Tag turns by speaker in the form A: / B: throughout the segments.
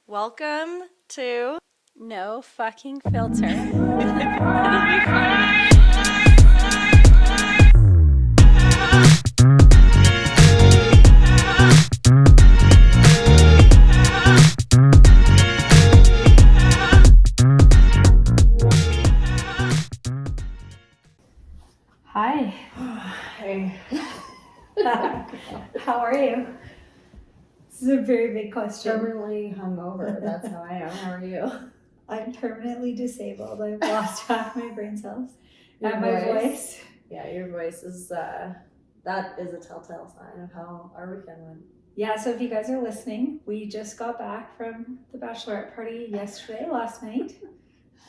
A: Welcome to
B: No fucking filter.
A: It'll be fun.
B: Hi.
A: Hey.
B: How are you? This is a very big question.
A: Permanently hungover. That's how I am. How are you?
B: I'm permanently disabled. I've lost half my brain cells.
A: Your
B: And my voice.
A: Yeah, your voice is that is a telltale sign of how our weekend went.
B: Yeah, so if you guys are listening, we just got back from the Bachelorette party last night.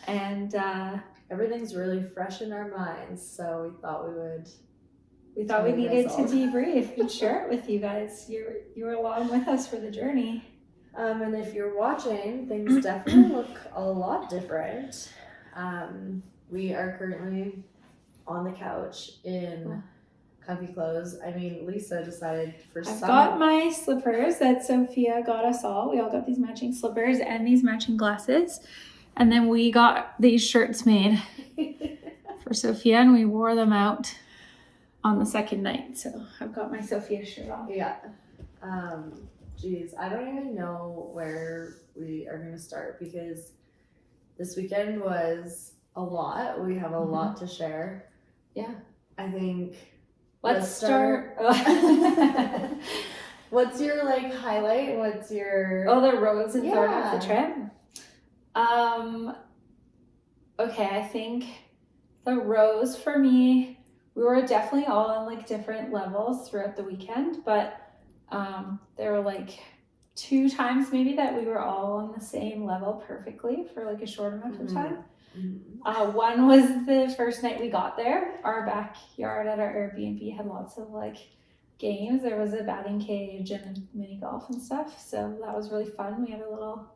B: And
A: everything's really fresh in our minds, so we thought
B: we needed to debrief and share it with you guys. You were along with us for the journey.
A: And if you're watching, things definitely look a lot different. We are currently on the couch in comfy clothes. I mean, Lisa decided
B: I've got my slippers that Sophia got us all. We all got these matching slippers and these matching glasses. And then we got these shirts made for Sophia and we wore them out on the second night. So I've got my Sophia shirt on.
A: Yeah. Geez, I don't even know where we are going to start because this weekend was a lot. We have a lot to share.
B: Yeah.
A: I think
B: let's start.
A: What's your highlight? What's your
B: the rose and thorn of the trip? Okay, I think the rose for me, we were definitely all on different levels throughout the weekend, but there were 2 times maybe that we were all on the same level perfectly for a short amount of time. One was the first night we got there. Our backyard at our Airbnb had lots of games. There was a batting cage and mini golf and stuff, so that was really fun. We had a little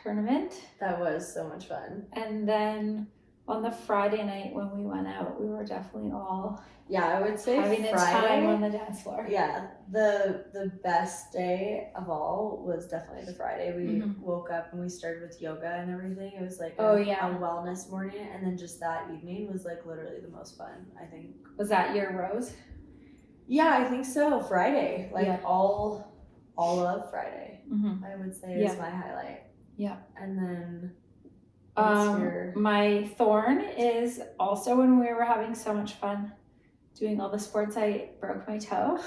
B: tournament.
A: That was so much fun.
B: And then on the Friday night when we went out, we were definitely all
A: I would say
B: having
A: Friday,
B: a time on the dance floor.
A: Yeah, the best day of all was definitely the Friday. We woke up and we started with yoga and everything. It was a wellness morning, and then just that evening was literally the most fun, I think.
B: Was that your rose?
A: Yeah, I think so. Friday, all of Friday, I would say is my highlight. Yeah, and then.
B: My thorn is also when we were having so much fun doing all the sports, I broke my toe.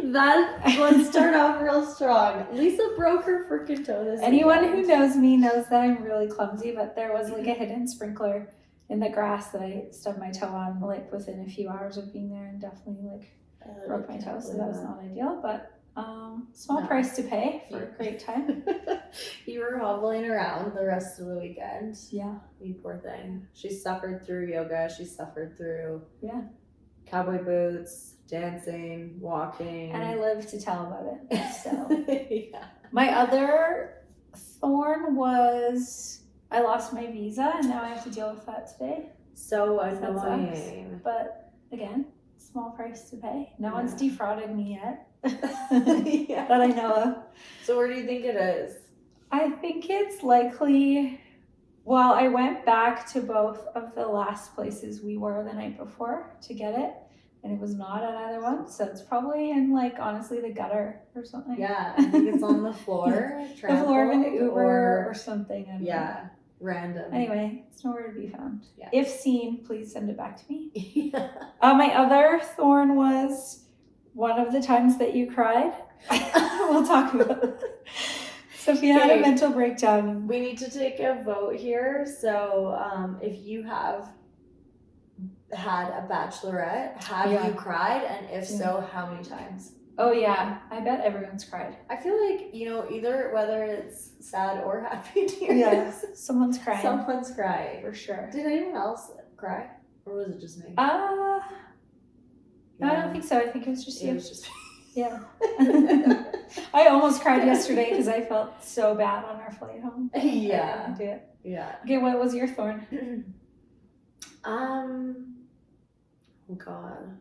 A: Let's start off real strong. Lisa broke her freaking toe this
B: Anyone who knows me knows that I'm really clumsy, but there was a hidden sprinkler in the grass that I stubbed my toe on within a few hours of being there, and definitely broke my toe, so that was not ideal, but small price to pay for a great time.
A: You were hobbling around the rest of the weekend.
B: Yeah.
A: You poor thing. She suffered through yoga. She suffered through cowboy boots, dancing, walking.
B: And I live to tell about it. So My other thorn was I lost my visa and now I have to deal with that today.
A: So annoying.
B: But again, small price to pay. No one's defrauded me yet. That I know of.
A: So where do you think it is?
B: I think it's likely, well, I went back to both of the last places we were the night before to get it, and it was not at either one, so it's probably in honestly the gutter or something.
A: Yeah, I think it's on the floor.
B: The floor of an Uber or something. I don't know.
A: Random.
B: Anyway, it's nowhere to be found.
A: Yeah.
B: If seen, please send it back to me. My other thorn was one of the times that you cried. We'll talk about it. Sophia had a mental breakdown.
A: We need to take a vote here. So if you have had a bachelorette, have you cried? And if so, how many times?
B: Oh yeah, I bet everyone's cried.
A: I feel either whether it's sad or happy tears.
B: Yeah, someone's crying.
A: Someone's crying.
B: For sure.
A: Did anyone else cry? Or was it just me?
B: No, I don't think so. I think it was just you.
A: It was just me.
B: Yeah. I almost cried yesterday because I felt so bad on our flight home.
A: Yeah.
B: I didn't do it.
A: Yeah.
B: Okay, what was your thorn?
A: Oh God.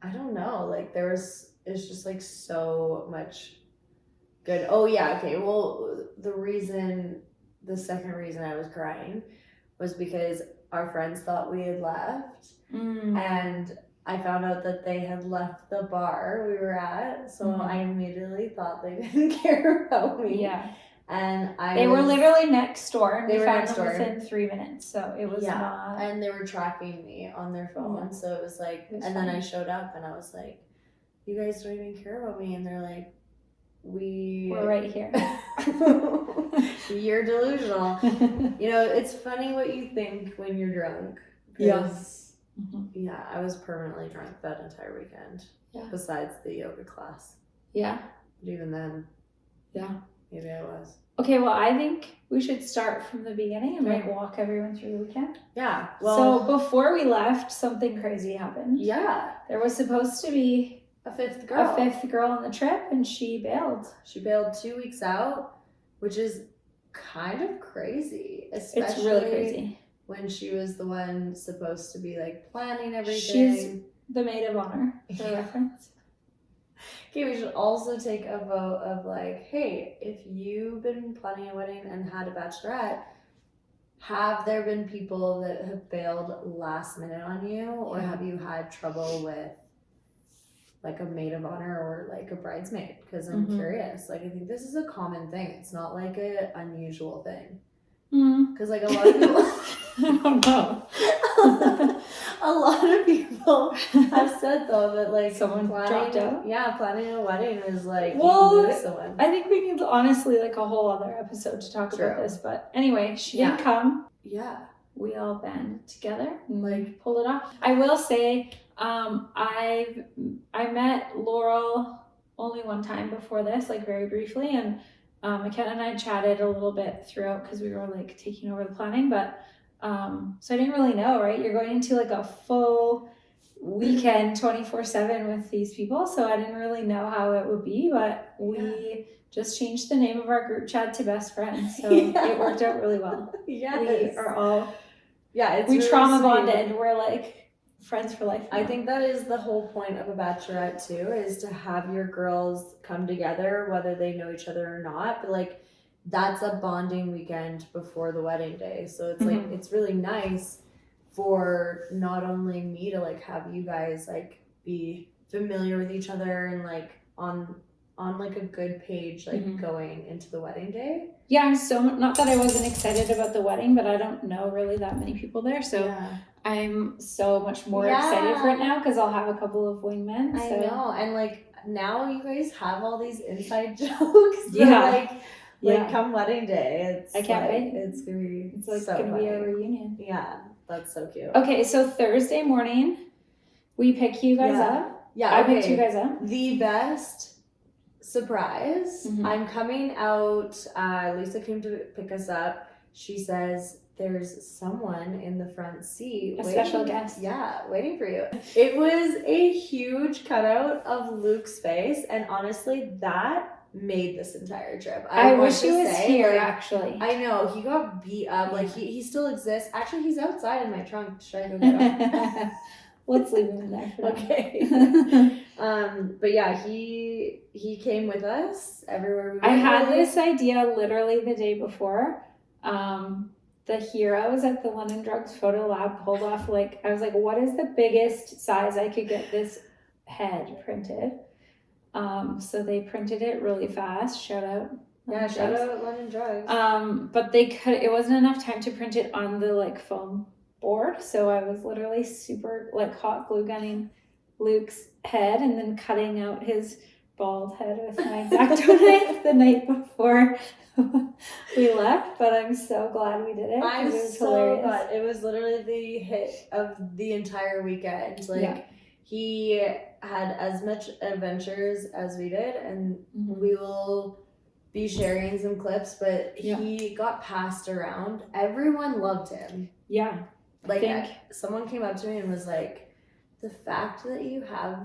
A: I don't know. is just like so much good. Oh yeah, okay. Well, the second reason I was crying was because our friends thought we had left, and I found out that they had left the bar we were at, so I immediately thought they didn't care about me.
B: Yeah.
A: And
B: they were literally next door, and
A: They
B: we
A: were
B: found
A: next
B: them
A: door.
B: within 3 minutes, so it was not.
A: And they were tracking me on their phone, so it was like, and then I showed up, and I was like, "You guys don't even care about me," and they're like, "We're
B: right here."
A: You're delusional. You know, it's funny what you think when you're drunk.
B: Yes.
A: Yeah, I was permanently drunk that entire weekend.
B: Yeah.
A: Besides the yoga class.
B: Yeah.
A: But even then.
B: Yeah.
A: Maybe I was.
B: Okay, well, I think we should start from the beginning and like walk everyone through the weekend.
A: Yeah. Well.
B: So before we left, something crazy happened.
A: Yeah.
B: There was supposed to be
A: a fifth girl
B: on the trip, and she bailed.
A: She bailed 2 weeks out, which is kind of crazy. Especially
B: it's really crazy.
A: When she was the one supposed to be like planning everything.
B: She's the maid of honor, for reference.
A: Okay, we should also take a vote of like, hey, if you've been planning a wedding and had a bachelorette, have there been people that have bailed last minute on you, or have you had trouble with like a maid of honor or like a bridesmaid? Because I'm curious. Like, I think this is a common thing. It's not like an unusual thing. Because like a lot of people
B: I don't know.
A: A lot of people have said though that like
B: someone dropped out.
A: Yeah, planning a wedding is like
B: well,
A: you lose someone.
B: I think we need honestly like a whole other episode to talk about this. But anyway, she didn't come.
A: Yeah.
B: We all banded together and like pulled it off. I will say, I met Laurel only one time before this, like very briefly, and McKenna and I chatted a little bit throughout because we were like taking over the planning, but so I didn't really know, right? You're going into like a full weekend 24/7 with these people, so I didn't really know how it would be, but we just changed the name of our group chat to best friends, so it worked out really well.
A: Yeah,
B: we are all
A: we really
B: trauma bonded. We're like friends for life now.
A: I think that is the whole point of a bachelorette too, is to have your girls come together, whether they know each other or not, but like that's a bonding weekend before the wedding day. So it's like it's really nice for not only me to like have you guys like be familiar with each other and like on like a good page like going into the wedding day.
B: Yeah, I'm so not that I wasn't excited about the wedding, but I don't know really that many people there, so I'm so much more excited for it now because I'll have a couple of wingmen.
A: I know, and like now you guys have all these inside jokes. Like come wedding day, I can't wait. It's gonna be
B: gonna be a reunion.
A: Yeah, that's so cute.
B: Okay, so Thursday morning, we pick you guys up.
A: Yeah,
B: I picked you guys up.
A: The best surprise. I'm coming out. Lisa came to pick us up. She says there's someone in the front seat.
B: Special guest.
A: Yeah, waiting for you. It was a huge cutout of Luke's face, and honestly, that made this entire trip.
B: I wish he was here, actually.
A: I know, he got beat up. Like, he still exists. Actually, he's outside in my trunk. Should I go get him?
B: Let's leave him there for now.
A: Okay. But yeah, he came with us everywhere we went.
B: I had this idea literally the day before. The heroes at the London Drugs photo lab pulled off I was like, what is the biggest size I could get this head printed? So they printed it really fast. Shout out.
A: Yeah, shout out London Drugs.
B: But it wasn't enough time to print it on the foam board, so I was literally super hot glue gunning Luke's head and then cutting out his bald head with my X-Acto knife the night before we left. But I'm so glad we did it.
A: I'm
B: it was
A: so
B: hilarious.
A: glad. It was literally the hit of the entire weekend. He had as much adventures as we did, and we will be sharing some clips, but he got passed around. Everyone loved him. Yeah. Someone came up to me and was like, the fact that you have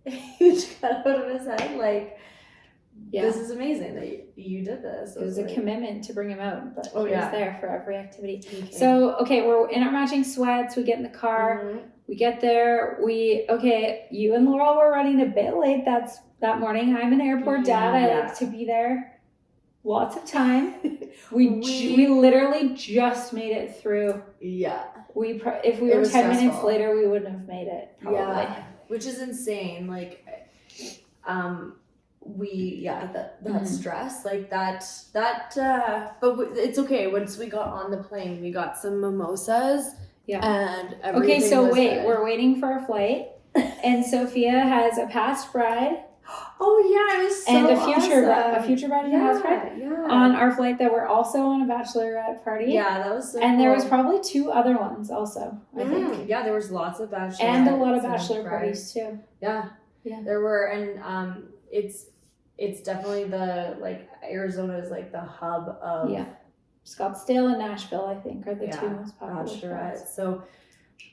A: a huge cut out of his head, this is amazing that you did this.
B: It was a commitment to bring him out, but he was there for every activity. So, okay, we're in our matching sweats. We get in the car. We get there. You and Laurel were running a bit late that morning. I'm an airport dad. I like to be there lots of time. We literally just made it through.
A: Yeah.
B: If we were 10 minutes later, we wouldn't have made it. Probably.
A: Yeah. Which is insane. Like, that stress, like that, but it's okay. Once we got on the plane, we got some mimosas. Yeah. And everything was good.
B: We're waiting for a flight, and Sophia has a past bride.
A: Oh yeah, it was so
B: and a future bride and a past bride on our flight that were also on a bachelorette party.
A: Yeah, that was so
B: and cool. There was probably 2 other ones also. I think.
A: Yeah, there was lots of bachelorette
B: and a lot of bachelor parties too.
A: Yeah, there were, and it's definitely Arizona is like the hub of
B: Scottsdale and Nashville, I think, are the 2 most popular
A: bachelorette. So,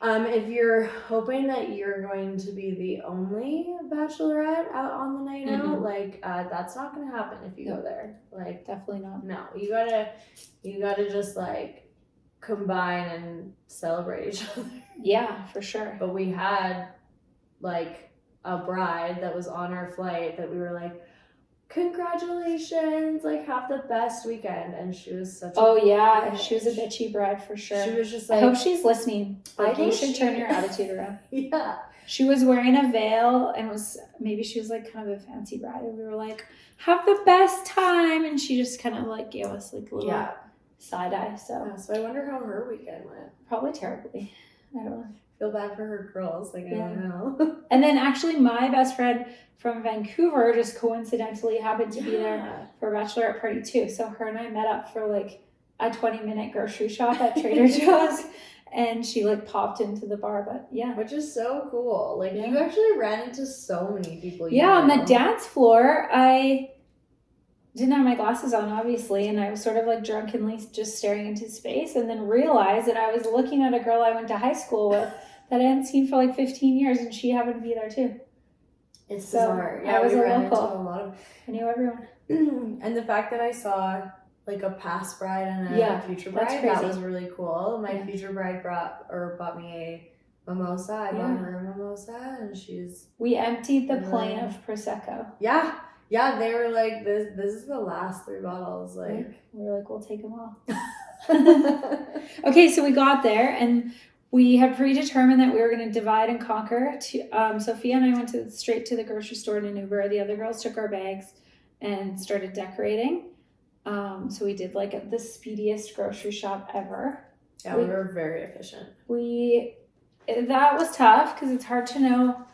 A: if you're hoping that you're going to be the only bachelorette out on the night out, that's not going to happen if you go there. Like,
B: definitely not.
A: No, you gotta just like combine and celebrate each other.
B: Yeah, for sure.
A: But we had like a bride that was on our flight that we were like, congratulations, like have the best weekend. And she was such
B: she was a bitchy bride for sure.
A: She was just like,
B: I hope she's listening. Like, you should turn your attitude around.
A: Yeah.
B: She was wearing a veil and maybe she was like kind of a fancy bride, and we were like, have the best time, and she just kind of like gave us like a little side eye. So
A: I wonder how her weekend went.
B: Probably terribly. I don't know.
A: Feel bad for her girls. Like, I don't know.
B: And then actually my best friend from Vancouver just coincidentally happened to be there for a bachelorette party too. So her and I met up for like a 20-minute grocery shop at Trader Joe's, and she like popped into the bar. But
A: which is so cool. Like you actually ran into so many people.
B: On the dance floor, I didn't have my glasses on, obviously, and I was sort of like drunkenly just staring into space, and then realized that I was looking at a girl I went to high school with that I hadn't seen for like 15 years, and she happened to be there too.
A: It's bizarre.
B: I was a local. I knew everyone.
A: And the fact that I saw like a past bride and a future bride, that was really cool. My future bride bought me a mimosa. I bought her a mimosa, and
B: we emptied the plane of Prosecco.
A: Yeah, they were like, this is the last 3 bottles. Like,
B: we were like, we'll take them all. Okay, so we got there, and we had predetermined that we were going to divide and conquer. Sophia and I went straight to the grocery store in an Uber. The other girls took our bags and started decorating. So we did like the speediest grocery shop ever.
A: Yeah, we were very efficient.
B: That was tough because it's hard to know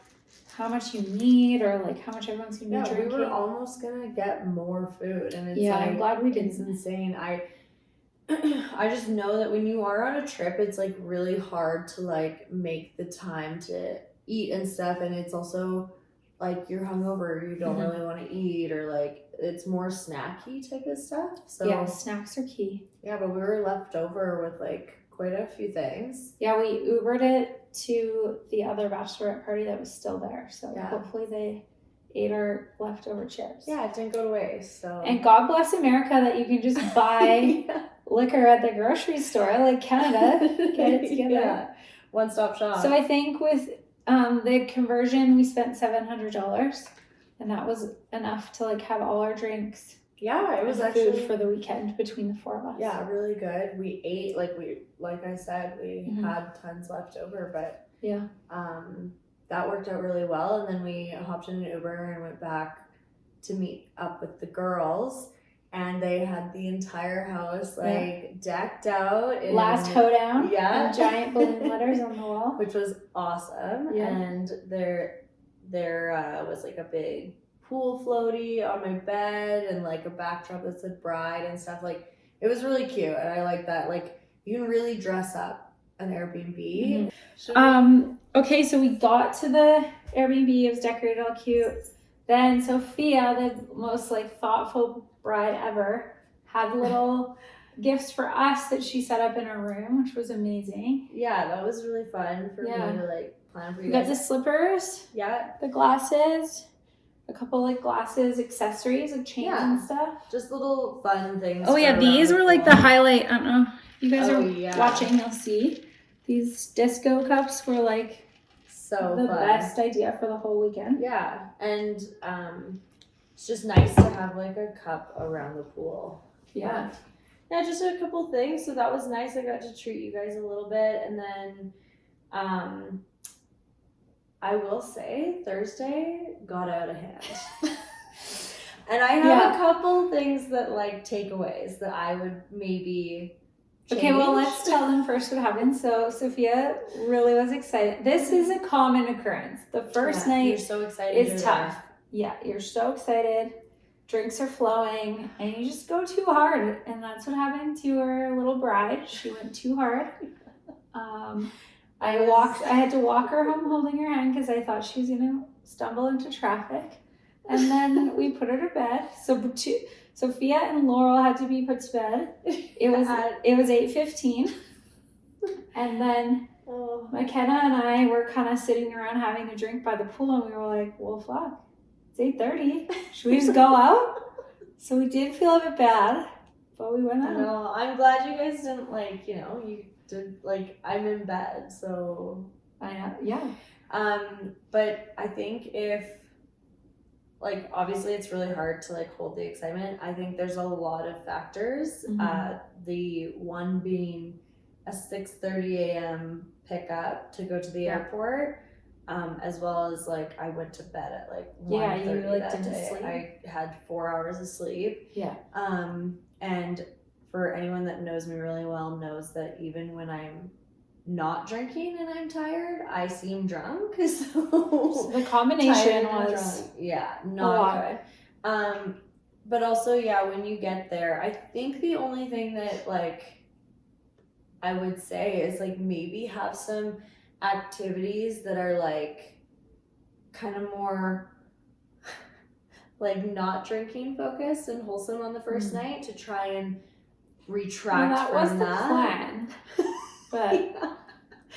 B: how much you need or like how much everyone's going to be drinking.
A: We were almost going to get more food, and it's
B: I'm glad we didn't.
A: It's insane. I just know that when you are on a trip, it's like really hard to like make the time to eat and stuff, and it's also like you're hungover, you don't really want to eat, or like it's more snacky type of stuff. So
B: snacks are key.
A: But we were left over with like quite a few things.
B: We Ubered it to the other bachelorette party that was still there, so hopefully they ate our leftover chips.
A: It didn't go to waste. So,
B: and God bless America that you can just buy liquor at the grocery store, like Canada. Get it together.
A: One-stop shop.
B: So I think with the conversion, we spent $700, and that was enough to like have all our drinks.
A: It was
B: actually food for the weekend between the 4 of us.
A: Really good. We ate like I said, we had tons left over, but that worked out really well. And then we hopped in an Uber and went back to meet up with the girls, and they had the entire house decked out.
B: Last hoedown. And giant balloon letters on the wall,
A: which was awesome. And there was like a big pool floaty on my bed and like a backdrop that said bride and stuff. Like, it was really cute, and I like that. Like, you can really dress up an Airbnb. Okay, so we got to the Airbnb. It was decorated all cute. Then Sophia, the most like thoughtful bride ever, had little gifts for us that she set up in her room, which was amazing. That was really fun for me to like plan for you.
B: We got the slippers. The glasses. A couple like glasses, accessories, like chains and stuff.
A: Just little fun things.
B: These were like the highlight. I don't know if you guys are watching, you'll see. These disco cups were like
A: so
B: the
A: fun.
B: best idea for the whole weekend.
A: Yeah, and it's just nice to have like a cup around the pool.
B: Yeah.
A: Yeah, just a couple things. So that was nice. I got to treat you guys a little bit, and then I will say Thursday got out of hand. And I have a couple things that like takeaways that I would maybe change.
B: Okay, well, let's tell them first what happened. So Sophia really was excited. This is a common occurrence. The first night
A: you're so excited
B: is tough. Yeah, you're so excited. Drinks are flowing, and you just go too hard. And that's what happened to our little bride. She went too hard. I had to walk her home holding her hand because I thought she was gonna stumble into traffic. And then we put her to bed. So Sophia and Laurel had to be put to bed. It was 8:15, and then McKenna and I were kind of sitting around having a drink by the pool, and we were like, "Well, fuck, it's 8:30. Should we just go out?" So we did feel a bit bad, but we went out.
A: No, I'm glad you guys didn't you did I'm in bed, so
B: I know, yeah.
A: But I think if obviously it's really hard to hold the excitement. I think there's a lot of factors.
B: Mm-hmm.
A: The one being a 6:30 a.m. pickup to go to the airport, as well as I went to bed at 1:30 that
B: didn't
A: day.
B: sleep.
A: I had 4 hours of sleep.
B: Yeah.
A: And for anyone that knows me really well knows that even when I'm not drinking and I'm tired, I seem drunk. So
B: the combination was
A: not good. But also when you get there, I think the only thing that I would say is maybe have some activities that are kind of more not drinking focused and wholesome on the first night to try and retract from that.
B: The plan. But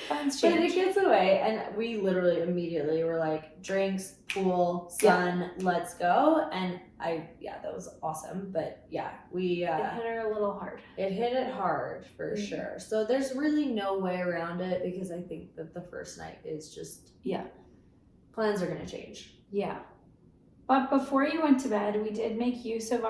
A: but it gets away, and we literally immediately were like, drinks, pool, sun, let's go. And that was awesome. But we
B: it hit her a little hard.
A: It hit it hard for sure. So there's really no way around it, because I think that the first night is just plans are gonna change.
B: Yeah. But before you went to bed, we did make use of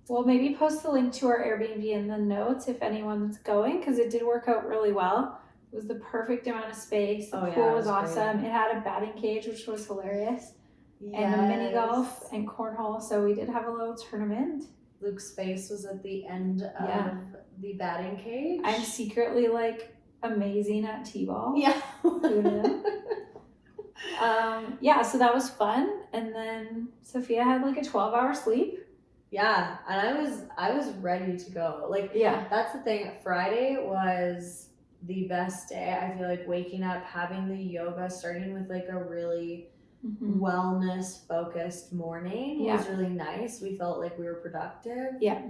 B: we'll maybe post the link to our Airbnb in the notes if anyone's going, because it did work out really well. It was the perfect amount of space. The pool was awesome. Great. It had a batting cage, which was hilarious. Yes. And a mini golf and cornhole. So we did have a little tournament.
A: Luke's face was at the end of the batting cage.
B: I'm secretly amazing at t-ball.
A: Yeah.
B: Who knew? So that was fun. And then Sophia had a 12-hour sleep.
A: Yeah, and I was ready to go. That's the thing. Friday was the best day. I feel waking up, having the yoga, starting with a really wellness focused morning was really nice. We felt we were productive. Yeah.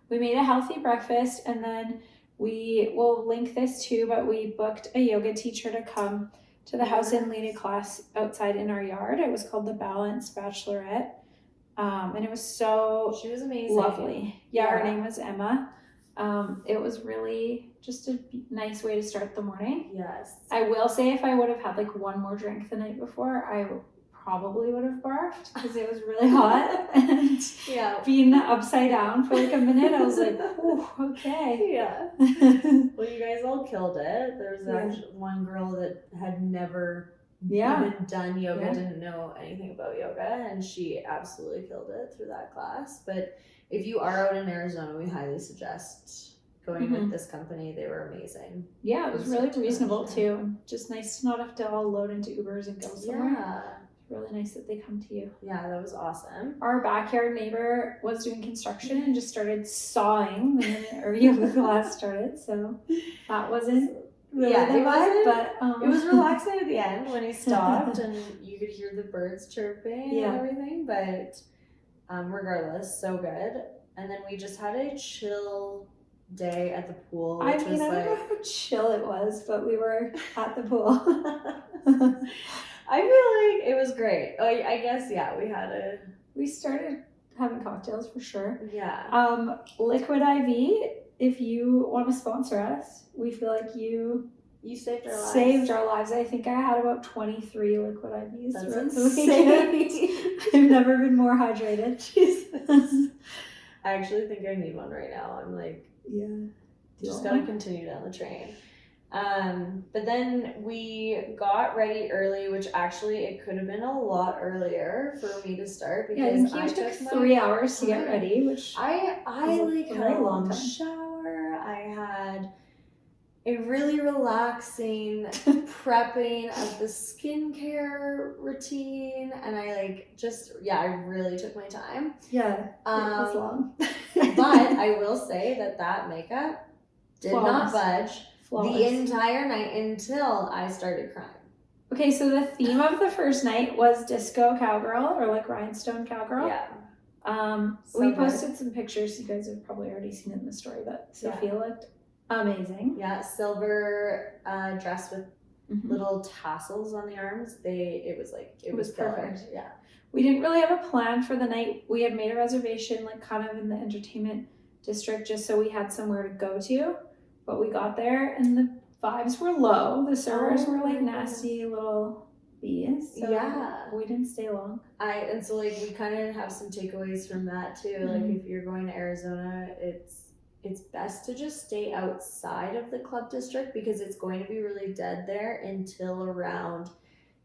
B: We made a healthy breakfast, and then we will link this too, but we booked a yoga teacher to come to the house and lead a class outside in our yard. It was called the Bachelorette. And it was
A: she was amazing.
B: Lovely. Yeah, her name was Emma. It was really just a nice way to start the morning.
A: Yes.
B: I will say if I would have had one more drink the night before, I probably would have barfed because it was really hot. And being upside down for a minute, I was like, oh, okay.
A: Yeah. Well, you guys all killed it. There was actually one girl that had never even done yoga, didn't know anything about yoga, and she absolutely killed it through that class. But if you are out in Arizona, we highly suggest going with this company. They were amazing.
B: Yeah, it was really reasonable too. Just nice to not have to all load into Ubers and go somewhere.
A: Yeah.
B: It's really nice that they come to you.
A: Yeah, that was awesome.
B: Our backyard neighbor was doing construction and just started sawing the minute our yoga class started, so that wasn't really the vibe, but
A: it was relaxing at the end when he stopped and you could hear the birds chirping and everything, but regardless, so good. And then we just had a chill day at the pool.
B: I don't know how chill it was, but we were at the pool.
A: I feel it was great. I guess
B: we started having cocktails for sure.
A: Yeah.
B: Liquid IV, if you want to sponsor us, we feel
A: You saved our lives.
B: Saved our lives. I think I had about 23 liquid IVs
A: That's
B: throughout the
A: insane.
B: weekend. I've never been more hydrated.
A: Jesus. I actually think I need one right now. I'm like,
B: Yeah.
A: just gotta continue down the train. But then we got ready early, which actually it could have been a lot earlier for me to start because
B: I think you took 3 hours to get ready, which
A: I
B: was
A: like
B: a
A: had a
B: long
A: long
B: time.
A: shower. I had a really relaxing prepping of the skincare routine, and I like just I really took my time.
B: Yeah, it was long.
A: But I will say that makeup did not budge the
B: Flawless.
A: entire night until I started crying.
B: Okay, so the theme of the first night was disco cowgirl, or like rhinestone cowgirl.
A: Yeah.
B: We posted some pictures. You guys have probably already seen it in the story, but Sophia looked amazing.
A: Yeah, silver dress with little tassels on the arms. It was
B: perfect.
A: Yeah.
B: We didn't really have a plan for the night. We had made a reservation like kind of in the entertainment district just so we had somewhere to go to. But we got there and the vibes were low. The servers were like nasty little bees. So we didn't stay long.
A: And so like we kind of have some takeaways from that too. Like if you're going to Arizona, it's best to just stay outside of the club district because it's going to be really dead there until around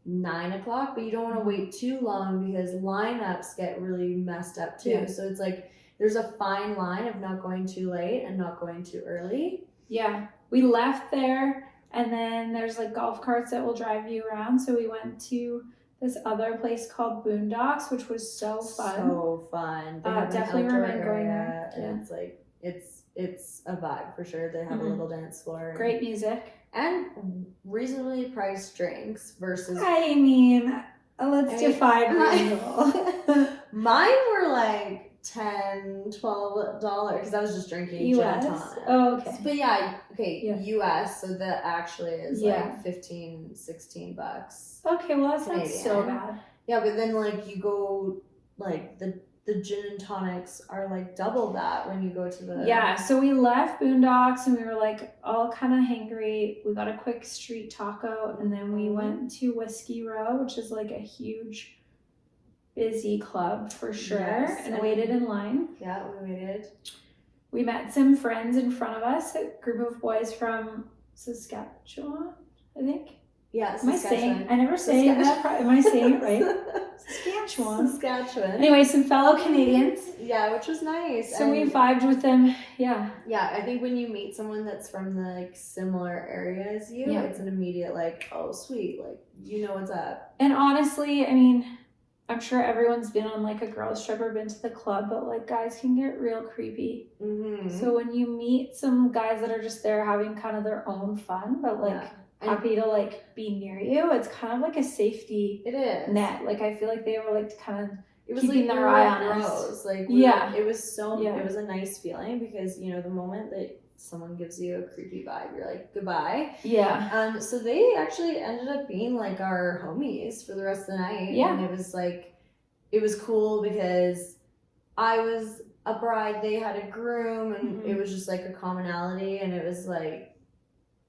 A: 9 o'clock, but you don't want to wait too long because lineups get really messed up too. So it's like there's a fine line of not going too late and not going too early.
B: Yeah, we left there and then there's like golf carts that will drive you around. So we went to this other place called Boondocks, which was so fun.
A: So fun. They have
B: definitely
A: an outdoor
B: recommend going
A: area,
B: there.
A: and it's like it's a vibe for sure. They have a little dance floor.
B: Great music.
A: And reasonably priced drinks versus.
B: I mean, let's define reasonable.
A: Mine were like $10-12 because I was just drinking
B: US?
A: gin tonic.
B: Oh, okay.
A: But US, so that actually is like $15-16.
B: Okay, well that's not so bad.
A: Yeah, but then like you go like the gin and tonics are like double that when you go to the...
B: Yeah, so we left Boondocks and we were like all kind of hangry. We got a quick street taco and then we went to Whiskey Row, which is like a huge busy club for sure, and waited in line.
A: Yeah, we waited.
B: We met some friends in front of us, a group of boys from Saskatchewan, I think.
A: Yeah,
B: Saskatchewan. I never say that. Am I saying it right? Saskatchewan. Anyway, some fellow Canadians.
A: Yeah, which was nice.
B: So we vibed with them. Yeah.
A: Yeah, I think when you meet someone that's from the like similar area as you, it's an immediate like, oh sweet, like you know what's up.
B: And honestly, I mean, I'm sure everyone's been on like a girls trip or been to the club, but like guys can get real creepy. So when you meet some guys that are just there having kind of their own fun, but like happy to like be near you, it's kind of like a safety net. Like I feel like they were like kind of keeping their eye on us.
A: Like it was it was a nice feeling because you know the moment that someone gives you a creepy vibe, you're like goodbye. So they actually ended up being like our homies for the rest of the night. And it was cool because I was a bride, they had a groom, and it was just like a commonality, and it was like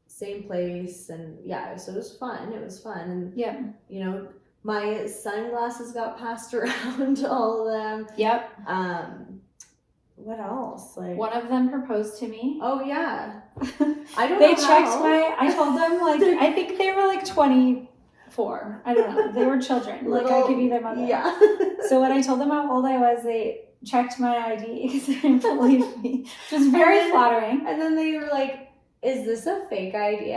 A: same place, and so it was fun. And you know, my sunglasses got passed around to all of them. What else? Like
B: one of them proposed to me.
A: Oh yeah. I don't
B: they
A: know.
B: Checked my I told them like I think they were like 24. I don't know. They were children. Like I could be their mother.
A: Yeah.
B: So when I told them how old I was, they checked my ID because they didn't believe me. Which was very flattering.
A: And then they were like, is this a fake ID?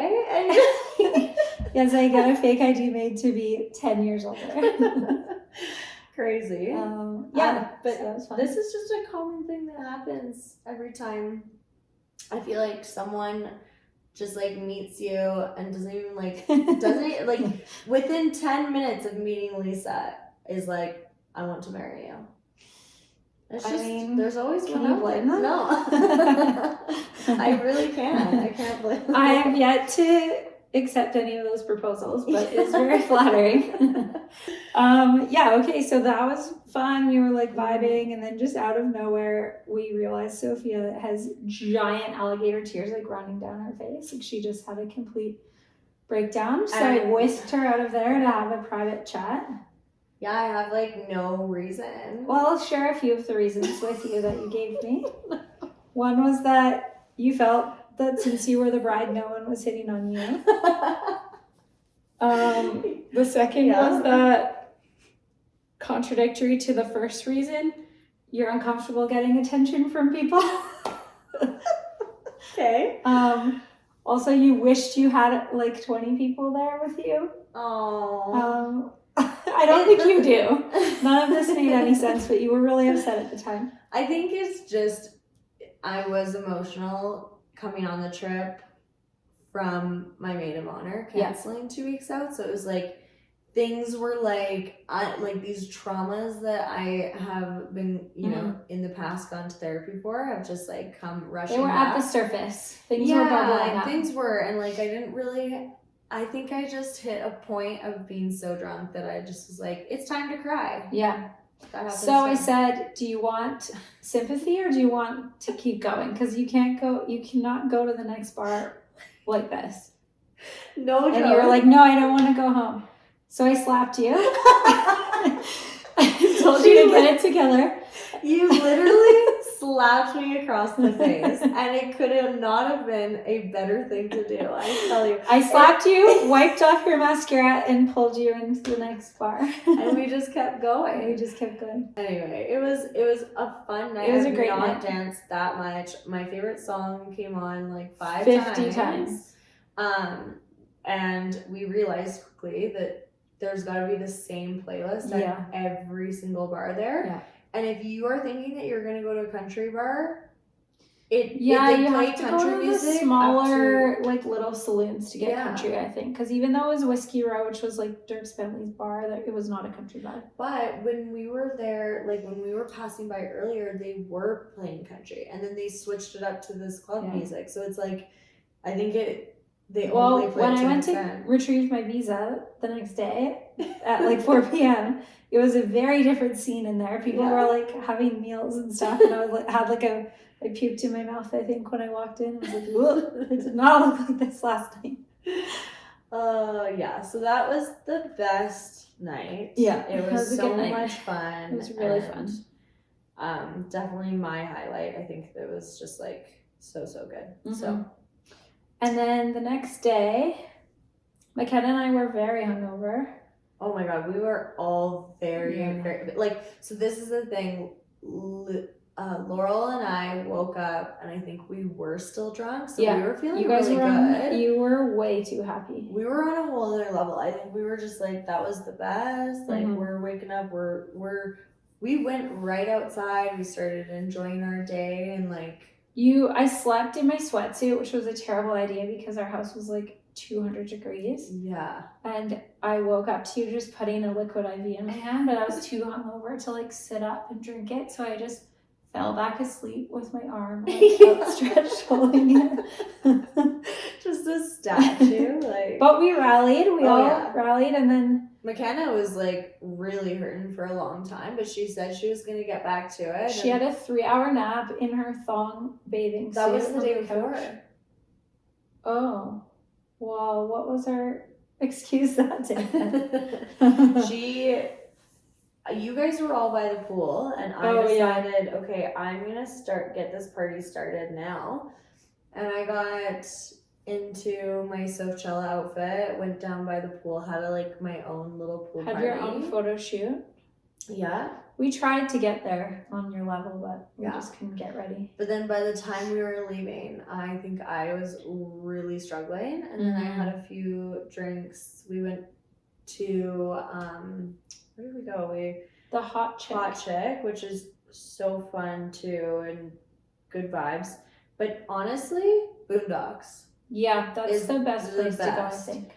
B: Yes, I got a fake ID made to be 10 years older.
A: Crazy. But
B: so
A: this is just a common thing that happens every time. I feel like someone just like meets you and doesn't within 10 minutes of meeting Lisa is like, I want to marry you. It's just, there's always one out there. No. I really can't. I can't blame them.
B: I have yet to accept any of those proposals, but it's very flattering. Okay, so that was fun. We were like vibing, and then just out of nowhere, we realized Sophia has giant alligator tears like running down her face. Like she just had a complete breakdown. So I whisked her out of there to have a private chat.
A: Yeah, I have like no reason.
B: Well, I'll share a few of the reasons with you that you gave me. One was that you felt that since you were the bride, no one was hitting on you. The second was that, contradictory to the first reason, you're uncomfortable getting attention from people.
A: Okay.
B: Also, you wished you had like 20 people there with you.
A: Oh.
B: I don't think you do. None of this made any sense, but you were really upset at the time.
A: I think it's just, I was emotional coming on the trip from my maid of honor canceling 2 weeks out. So it was like, things were like these traumas that I have been, you know, in the past gone to therapy for have just like come rushing
B: They were
A: back.
B: at the surface. Things were bubbling up.
A: Things were, and like I think I just hit a point of being so drunk that I just was like, it's time to cry.
B: Yeah. So I said, do you want sympathy or do you want to keep going? Because you cannot go to the next bar like this.
A: No joke.
B: And you were like, no, I don't want to go home. So I slapped you. I told you to get it together.
A: You literally slapped me across the face, and it could have not have been a better thing to do, I tell you.
B: I slapped you, wiped off your mascara, and pulled you into the next bar.
A: And we just kept going.
B: Anyway,
A: it was a fun night.
B: It was a great night.
A: I did not dance that much. My favorite song came on like
B: 50 times.
A: And we realized quickly that there's got to be the same playlist at every single bar there. Yeah. And if you are thinking that you're going to go to a country bar,
B: you have to go to the smaller, like little saloons to get country, I think. Because even though it was Whiskey Row, which was like Dirk Bentley's bar, it was not a country bar.
A: But when we were there, like when we were passing by earlier, they were playing country. And then they switched it up to this club music. So it's like, I think when I went to
B: retrieve my visa the next day at like 4 p.m., it was a very different scene in there. People were like having meals and stuff, and I was like, I puked in my mouth, I think, when I walked in. I was like, whoa, it did not look like this last night.
A: So that was the best night.
B: Yeah,
A: it was so much fun.
B: It was really fun.
A: Definitely my highlight. I think it was just like so good.
B: Mm-hmm. So. And then the next day, McKenna and I were very hungover.
A: Oh my God, we were all very, like, so this is the thing. Laurel and I woke up and I think we were still drunk. So we were feeling really good.
B: You were way too happy.
A: We were on a whole other level. I think we were just like, that was the best. Like, we're waking up, we went right outside. We started enjoying our day and like,
B: I slept in my sweatsuit, which was a terrible idea because our house was like 200 degrees.
A: Yeah.
B: And I woke up to you just putting a liquid IV in my hand, but I was too hungover to like sit up and drink it. So I just fell back asleep with my arm like, outstretched, holding it.
A: Just a statue. Like.
B: But we rallied. We all rallied, and then
A: McKenna was like really hurting for a long time, but she said she was going to get back to it.
B: She had a 3-hour nap in her thong bathing suit.
A: That was the day before.
B: Oh. Well, what was our excuse that day?
A: You guys were all by the pool, and I decided, okay, I'm going to get this party started now. And I got into my Sophia outfit, went down by the pool, had my own little pool party.
B: Had your own photo shoot?
A: Yeah.
B: We tried to get there on your level, but we just couldn't get ready.
A: But then by the time we were leaving, I think I was really struggling. And then I had a few drinks. We went to, where did we go?
B: The Hot Chick,
A: which is so fun too and good vibes. But honestly, Boondocks.
B: Yeah, that's the best place to go, I think.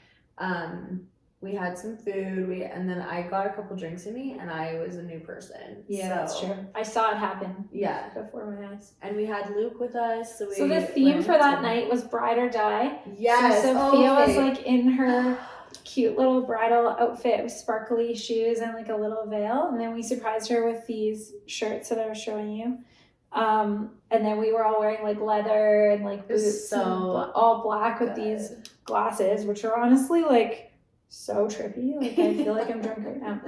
A: We had some food, and then I got a couple drinks in me, and I was a new person.
B: Yeah, that's true. I saw it happen.
A: Yeah,
B: before my eyes.
A: And we had Luke with us, so
B: the theme for that night was Bride or Die.
A: Yes,
B: so Sophia was in her cute little bridal outfit with sparkly shoes and a little veil, and then we surprised her with these shirts that I was showing you. And then we were all wearing leather and boots, all black with these glasses, which are honestly like so trippy. Like I feel like I'm drunk right now.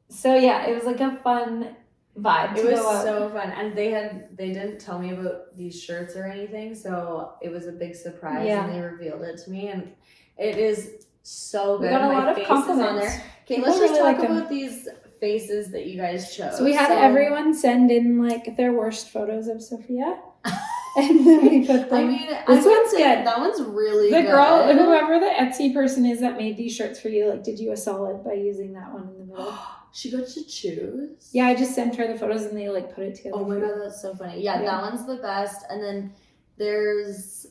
B: So yeah, it was like a fun vibe.
A: It was so fun, and they didn't tell me about these shirts or anything, so it was a big surprise. And they revealed it to me, and it is so good.
B: We got a lot of compliments
A: on there. Okay, let's just talk about these faces that you guys chose.
B: So we had everyone send in like their worst photos of Sophia. And then we put them.
A: I mean,
B: this one's good.
A: That one's really
B: good.
A: The
B: girl, whoever the Etsy person is that made these shirts for you, like, did you a solid by using that one in the middle.
A: She got to choose.
B: Yeah, I just sent her the photos and they like put it together.
A: Oh my god, that's so funny. Yeah, that one's the best. And then there's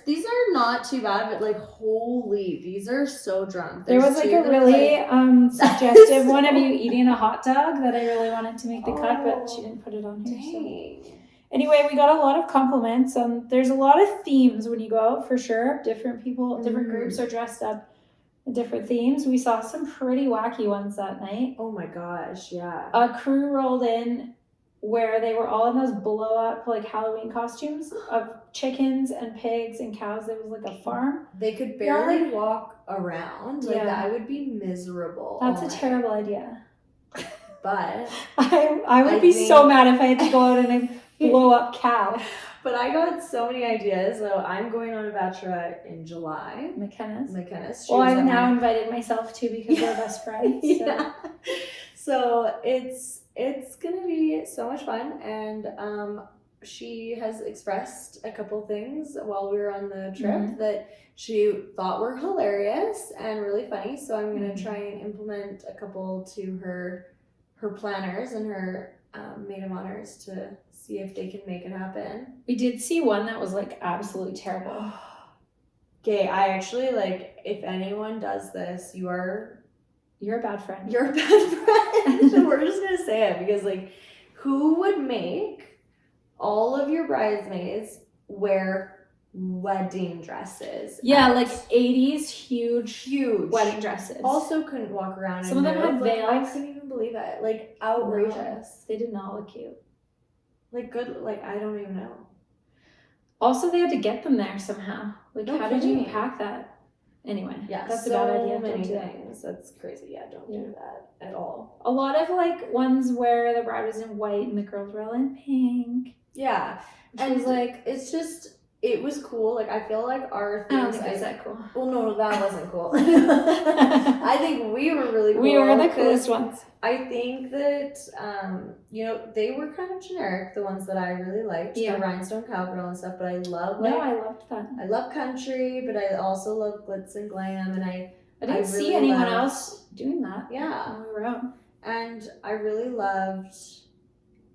A: these are not too bad, but like holy, these are so drunk.
B: There was like a really suggestive one of you eating a hot dog that I really wanted to make the cut, but she didn't put it on here.
A: Dang.
B: So. Anyway, we got a lot of compliments. There's a lot of themes when you go out for sure. Different people, different groups are dressed up in different themes. We saw some pretty wacky ones that night.
A: Oh my gosh, yeah.
B: A crew rolled in where they were all in those blow up like Halloween costumes of chickens and pigs and cows. It was like a farm.
A: They could barely walk around. Like that would be miserable.
B: That's a terrible idea.
A: But
B: I would be so mad if I had to go out and blow up cow.
A: But I got so many ideas. So I'm going on a Bachelorette in July. McKenna's.
B: Well, I've now invited myself too because we're best friends. So.
A: Yeah. So it's gonna be so much fun, and she has expressed a couple things while we were on the trip that she thought were hilarious and really funny. So I'm gonna try and implement a couple to her planners and her maid of honors to see if they can make it happen.
B: We did see one that was like absolutely terrible.
A: Okay, I actually like, if anyone does this, you're
B: a bad friend.
A: You're a bad friend. We're just gonna say it because like, who would make all of your bridesmaids wear wedding dresses?
B: Yeah, like 80s huge wedding dresses.
A: Also couldn't walk around.
B: Some of them had veils.
A: I couldn't even believe it. Like outrageous.
B: No, they did not look cute.
A: Like good. Like I don't even know.
B: Also, they had to get them there somehow. Like, how did you pack that? Anyway, that's a bad idea.
A: Many things. That's crazy. Yeah, don't do that at all.
B: A lot of like ones where the bride was in white and the girls were all in pink.
A: Yeah, and was like it was cool. Like I feel like our things.
B: I don't think it was that cool.
A: Well, no, that wasn't cool. I think we were really cool.
B: We were the coolest ones.
A: I think that they were kind of generic, the ones that I really liked, the rhinestone cowgirl and stuff. But I love
B: I loved that.
A: I love country, but I also love glitz and glam, and I
B: didn't see anyone else doing that.
A: Yeah,
B: when we were out.
A: And I really loved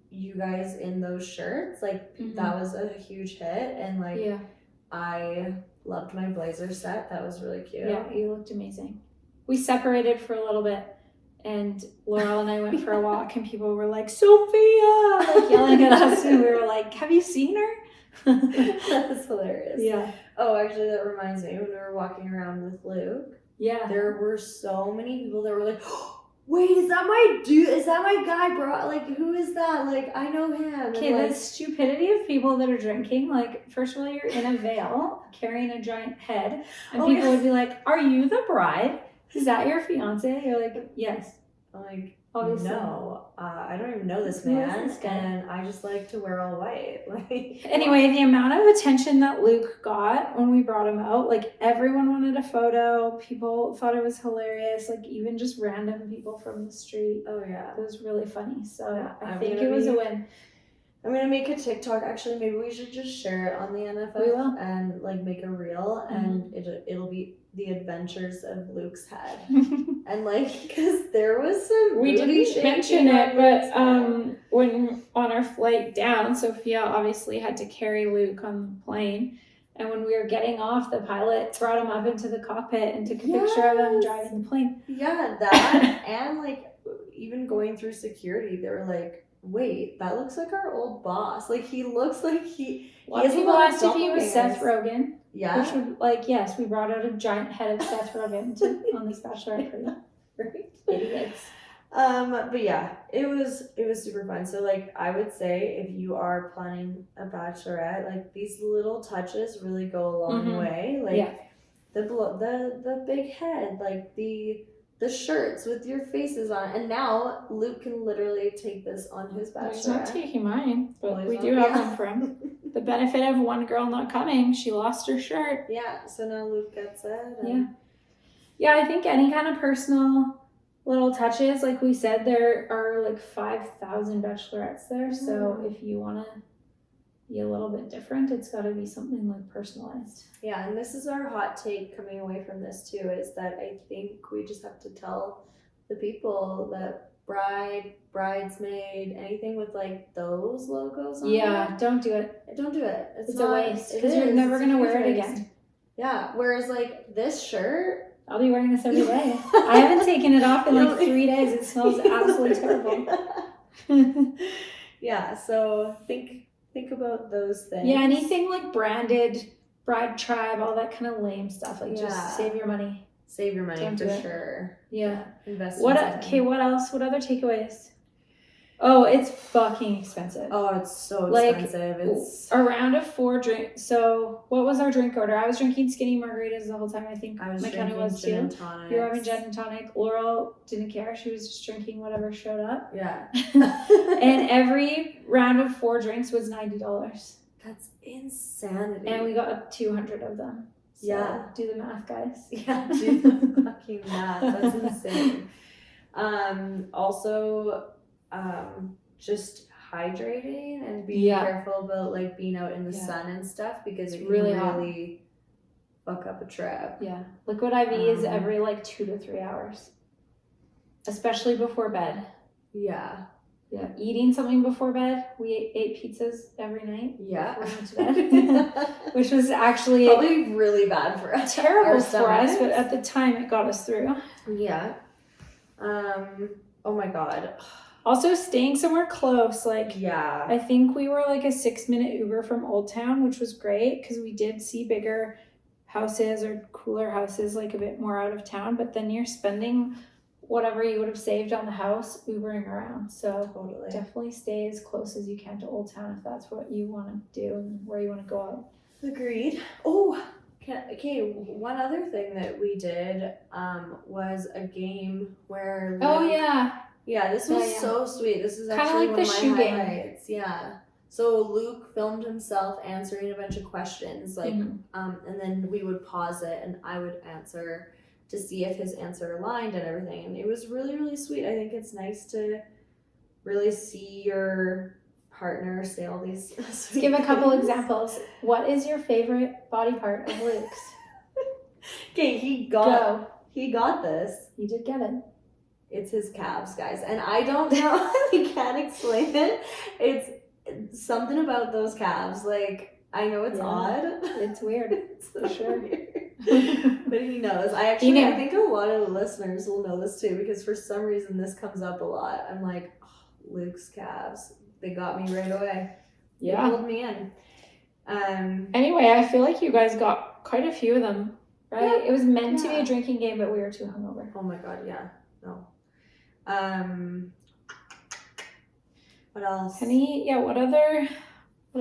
A: you guys in those shirts. Like that was a huge hit, and like I loved my blazer set. That was really cute.
B: Yeah, you looked amazing. We separated for a little bit, and Laurel and I went for a walk, and people were like, Sophia, like yelling at us, and we were like, have you seen her?
A: That's hilarious.
B: Yeah.
A: Oh, actually, that reminds me, when we were walking around with Luke, there were so many people that were like, wait, is that my dude? Is that my guy, bro? Like, who is that? Like, I know him.
B: Okay, the stupidity of people that are drinking. Like, first of all, you're in a veil, carrying a giant head, and people would be like, are you the bride? Is that your fiance? You're like, yes.
A: I'm like,
B: obviously.
A: No, I don't even know this man, and I just like to wear all white. Like,
B: anyway, the amount of attention that Luke got when we brought him out, like everyone wanted a photo. People thought it was hilarious. Like even just random people from the street.
A: Oh yeah,
B: it was really funny. So I think it was a win.
A: I'm gonna make a TikTok. Actually, maybe we should just share it on the NFF.
B: We will.
A: And like make a reel, and it'll be the adventures of Luke's head. And like, because there was some
B: we didn't mention it, but when on our flight down, Sophia obviously had to carry Luke on the plane, and when we were getting off, the pilot brought him up into the cockpit and took a picture of him driving the plane.
A: Yeah, that and like even going through security, they were like, wait, that looks like our old boss. Like he looks like he.
B: A lot of people asked if he was Seth Rogen.
A: Yeah.
B: Which would, like, yes, we brought out a giant head of Seth Rogen on this Bachelorette party.
A: Right. Idiots. But yeah, it was super fun. So like I would say if you are planning a bachelorette, like these little touches really go a long way. Like the big head, like the shirts with your faces on it. And now Luke can literally take this on his bachelorette.
B: He's not taking mine, but
A: Well,
B: we
A: he's
B: do
A: not-
B: have one for him. The benefit of one girl not coming, she lost her shirt.
A: Yeah, so now Luke gets it.
B: Yeah, I think any kind of personal little touches, like we said, there are like 5,000 bachelorettes there. So if you want to be a little bit different, it's got to be something like personalized.
A: Yeah, and this is our hot take coming away from this too, is that I think we just have to tell the people that bridesmaid, anything with like those logos on it.
B: Don't do it.
A: Don't do it.
B: It's a waste because you're never going to wear it again.
A: Yeah, whereas like this shirt,
B: I'll be wearing this every day. I haven't taken it off in like 3 days. It smells absolutely terrible.
A: Yeah, so think about those things.
B: Yeah, anything like branded, Bride Tribe, all that kind of lame stuff. Like just save your money.
A: Save your money.
B: Don't
A: for
B: do it.
A: sure.
B: Yeah.
A: Invest.
B: What else? What other takeaways? Oh, it's fucking expensive.
A: Oh, it's so expensive. It's
B: a round of 4 drinks. So what was our drink order? I was drinking skinny margaritas the whole time. I think McKenna was too. You were having gin and tonic. Laurel didn't care. She was just drinking whatever showed up.
A: Yeah.
B: And every round of 4 drinks was $90.
A: That's insanity.
B: And we got 200 of them. So
A: yeah.
B: Do the math, guys.
A: Yeah, do the fucking math. That's insane. Also, just hydrating and being careful about like being out in the sun and stuff, because it can really fuck up a trip.
B: Yeah. Liquid IV is every like 2 to 3 hours. Especially before bed.
A: Yeah.
B: Yeah. Eating something before bed. We ate pizzas every night.
A: Yeah.
B: Before we went to bed. Which was actually
A: probably really bad for us.
B: Terrible for us, but at the time it got us through.
A: Yeah. Oh my god.
B: Also staying somewhere close, like
A: yeah.
B: I think we were like a 6-minute Uber from Old Town, which was great because we did see bigger houses or cooler houses like a bit more out of town, but then you're spending whatever you would have saved on the house Ubering around. So definitely stay as close as you can to Old Town if that's what you want to do and where you want to go out.
A: Agreed. Oh, okay. One other thing that we did was a game where yeah, this was so sweet. This is actually
B: kind of like
A: one
B: the
A: of my
B: shoe
A: highlights.
B: game.
A: Yeah. So Luke filmed himself answering a bunch of questions, like, and then we would pause it, and I would answer to see if his answer aligned and everything. And it was really, really sweet. I think it's nice to really see your partner say all these.
B: Let's give a couple examples. What is your favorite body part of Luke's?
A: Okay, he got this.
B: You did get it.
A: It's his calves, guys, and I don't know. I can't explain it. It's something about those calves. Like, I know it's odd.
B: It's weird.
A: It's
B: for sure.
A: Weird. But he knows. I think a lot of listeners will know this too, because for some reason this comes up a lot. I'm like, Luke's calves. They got me right away.
B: Yeah.
A: They pulled me in.
B: Anyway, I feel like you guys got quite a few of them, right? Yeah. It was meant to be a drinking game, but we were too hungover.
A: Oh my god, yeah. No. What else?
B: What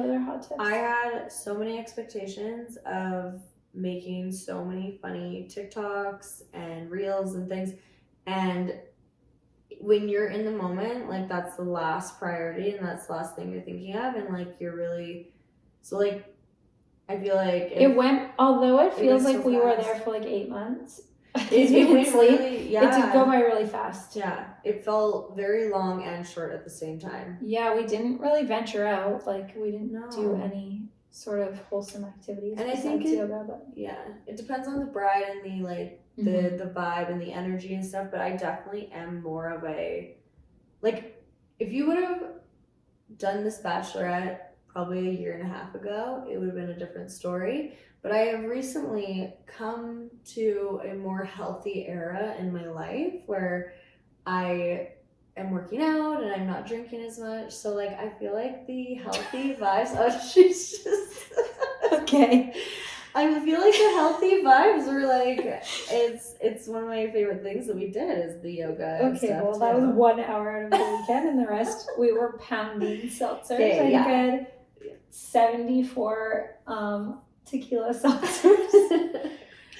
B: other hot tips?
A: I had so many expectations of making so many funny TikToks and reels and things, and when you're in the moment, like that's the last priority and that's the last thing you're thinking of, and like you're really I feel like
B: although it feels like we were there for like 8 months. It went sleep. It did go by really fast.
A: Yeah, it felt very long and short at the same time.
B: Yeah, we didn't really venture out. Like we didn't do any sort of wholesome activities.
A: And I think it depends on the bride and the vibe and the energy and stuff. But I definitely am more of a if you would have done this Bachelorette probably a year and a half ago, it would have been a different story. But I have recently come to a more healthy era in my life where I am working out and I'm not drinking as much. So I feel like the healthy vibes. Oh, she's just
B: okay.
A: I feel like the healthy vibes were like, it's one of my favorite things that we did is the yoga and
B: Okay,
A: stuff
B: well,
A: too.
B: that was 1 hour out of the weekend, and the rest we were pounding seltzers.
A: Okay,
B: I think
A: yeah.
B: I had 74 tequila seltzers.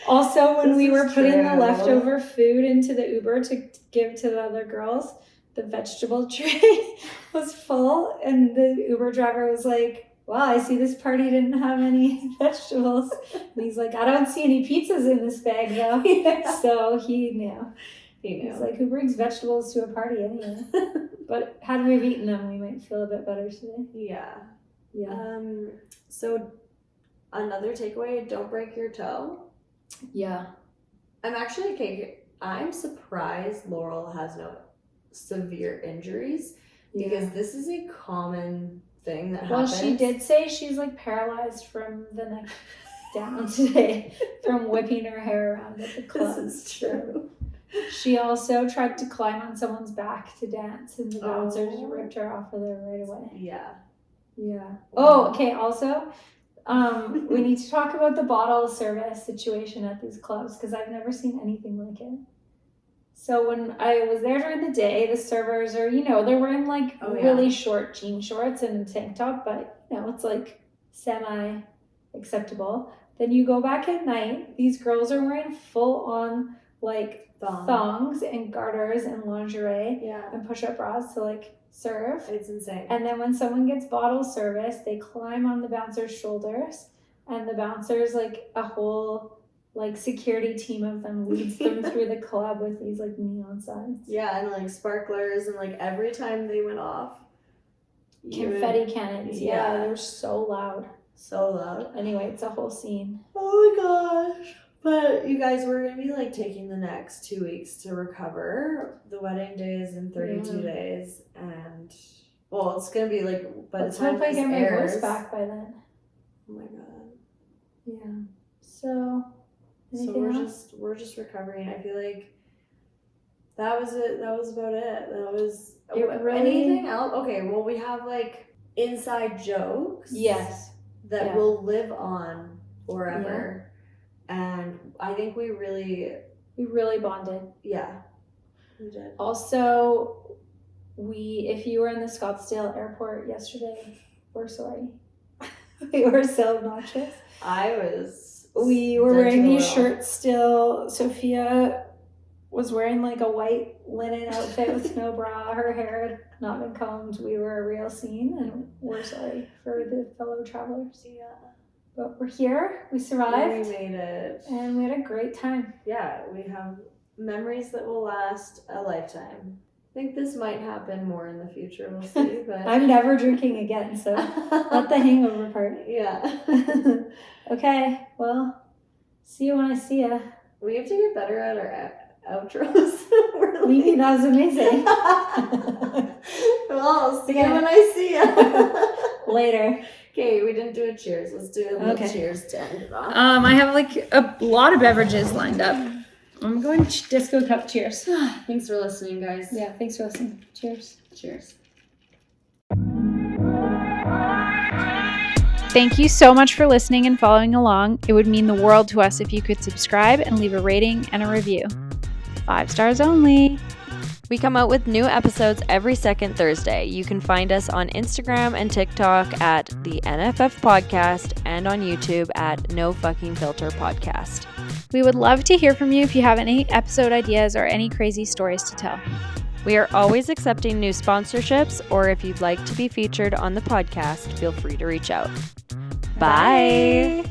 B: Also, when we were putting the leftover food into the Uber to give to the other girls, the vegetable tray was full, and the Uber driver was like, wow, I see this party didn't have any vegetables. And he's like, I don't see any pizzas in this bag, though.
A: Yeah.
B: So he knew.
A: He knew.
B: He's like, who brings vegetables to a party anyway? But had we eaten them, we might feel a bit better today.
A: Yeah.
B: Yeah.
A: So another takeaway, don't break your toe.
B: Yeah.
A: I'm surprised Laurel has no severe injuries because this is a common thing that happens.
B: Well, she did say she's like paralyzed from the neck down today from whipping her hair around at the club.
A: This is true.
B: She also tried to climb on someone's back to dance, and the bouncers ripped her off of there right away.
A: Yeah.
B: Yeah. Oh, okay. Also, we need to talk about the bottle service situation at these clubs because I've never seen anything like it. So when I was there during the day, the servers are, they're wearing like really short jean shorts and a tank top, but it's like semi-acceptable. Then you go back at night, these girls are wearing full on like thongs and garters and lingerie and push-up bras to like serve.
A: It's insane.
B: And then when someone gets bottle service, they climb on the bouncer's shoulders, and the bouncer's like a whole like security team of them leads them through the club with these like neon signs.
A: Yeah, and like sparklers, and like every time they went off,
B: confetti cannons. Yeah, they were so loud.
A: So loud.
B: Anyway, it's a whole scene.
A: Oh my gosh. But you guys, we're going to be like taking the next 2 weeks to recover. The wedding day is in 32 days. And, well, it's going to be like, by the time
B: I
A: this
B: get my
A: airs.
B: voice back by then.
A: Oh my God.
B: Yeah. So
A: we're just recovering. I feel like that was it. That was about it. That was anything else? Okay, well, we have like inside jokes.
B: Yes.
A: That will live on forever. Yeah. And I think we really
B: bonded.
A: Yeah, we did.
B: Also, if you were in the Scottsdale airport yesterday, we're sorry. We were so obnoxious. We were wearing these shirts still. Sophia was wearing like a white linen outfit with no bra. Her hair had not been combed. We were a real scene, and we're sorry for the fellow travelers.
A: Yeah.
B: But we're here. We survived.
A: We made it.
B: And we had a great time.
A: Yeah, we have memories that will last a lifetime. I think this might happen more in the future. We'll see. But
B: I'm never drinking again, so not the hangover part.
A: Yeah.
B: Okay, well, see you when I see ya.
A: We have to get better at our outros.
B: That was amazing.
A: Well, see you when I see ya.
B: Later.
A: Okay, we didn't do a cheers. Let's do a little cheers to end it off.
B: I have like a lot of beverages lined up. I'm going disco cup cheers.
A: Thanks for listening, guys.
B: Yeah, thanks for listening. Cheers.
A: Cheers.
C: Thank you so much for listening and following along. It would mean the world to us if you could subscribe and leave a rating and a review. 5 stars only.
D: We come out with new episodes every second Thursday. You can find us on Instagram and TikTok at the NFF Podcast and on YouTube at No Fucking Filter Podcast.
C: We would love to hear from you if you have any episode ideas or any crazy stories to tell.
D: We are always accepting new sponsorships, or if you'd like to be featured on the podcast, feel free to reach out. Bye.